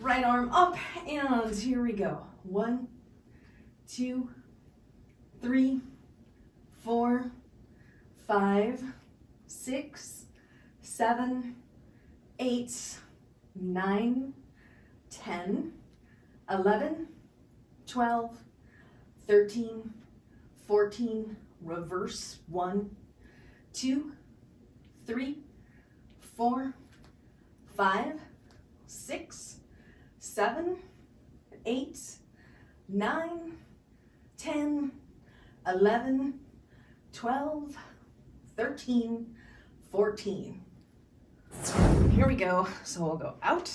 Right arm up, and here we go. 1, 2, 3, 4, 5, 6, 7, 8, 9, 10, 11, 12, 13, 14, reverse. 1, 2, 3, 4, 5, 6, 7, 8, 9, 10, 11, 12, 13, 14. Here we go. So we'll go out,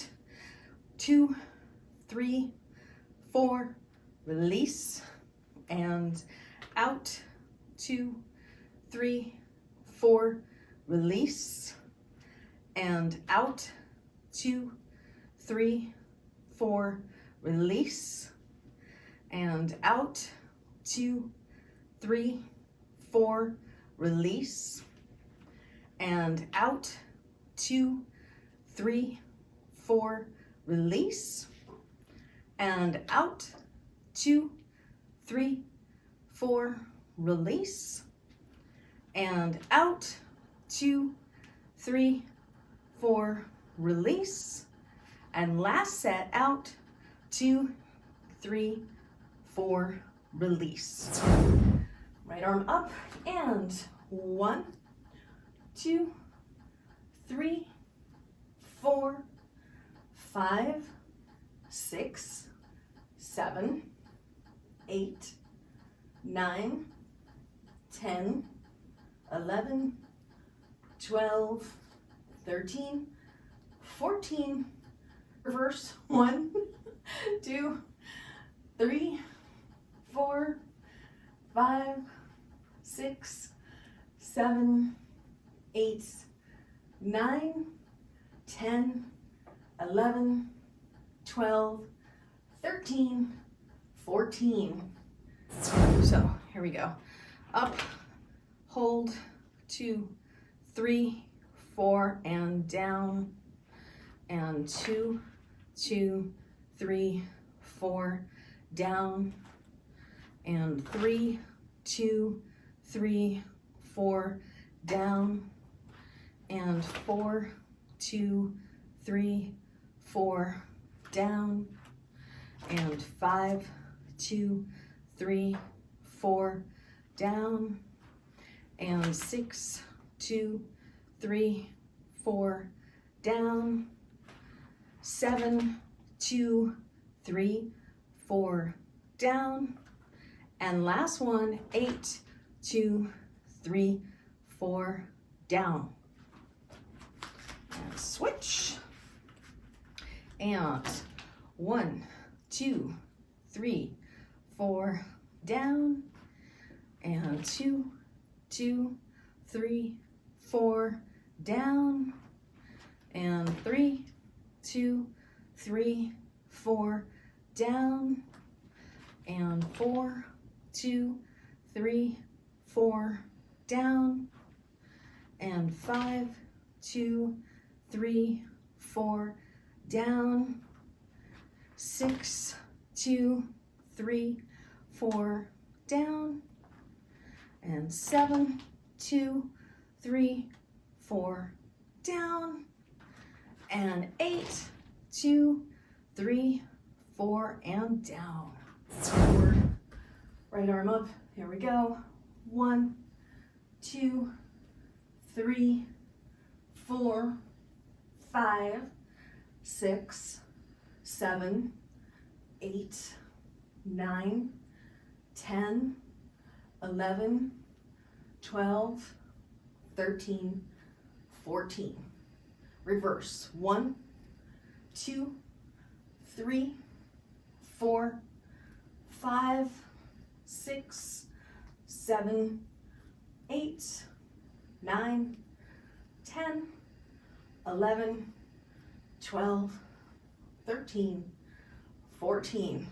2, 3, 4, release, and out, 2, 3, 4, release, and out, 2, 3, 4, release, and out, 2, 3, 4, release, and out, 2, 3, 4, release, and out, 2, 3, 4, release, and out, 2, 3, 4, release, and last set, out, 2, 3, 4, release. Right arm up, and 1, 2, 3, 4, 5, 6, 7, 8, 9, 10, 11, 12, 13, 14, reverse. 1, 2, 3, 4, 5, 6, 7, 8, 9, 10, 11, 12, 13, 14. So here we go. Up, hold, 2, 3, 4, and down, and 2, 2, 3, 4, down, and 3, 2, 3, 4, down, and 4, 2, 3, 4, down, and 5, 2, 3, 4, down, and 6, 2, 3, 4, down, 7, 2, 3, 4, down, and last one, 8, 2, 3, 4, down. And switch. And 1, 2, 3, 4, down, and 2, 2, 3, 4, down, and 3, 2, 3, 4, down, and 4, 2, 3, 4, down, and 5, 2, 3, 4, down, 6, 2, 3, 4, down, and 7, 2, 3, 4, down, and 8, 2, 3, 4, and down. Forward. Right arm up. Here we go. 1, 2, 3, 4, 5, 6, 7, 8, 9, 10, 11, 12, 13, 14. Reverse. 1, 2, 3, 4, 5, 6, 7, 8, 9, 10, 11, 12, 13, 14.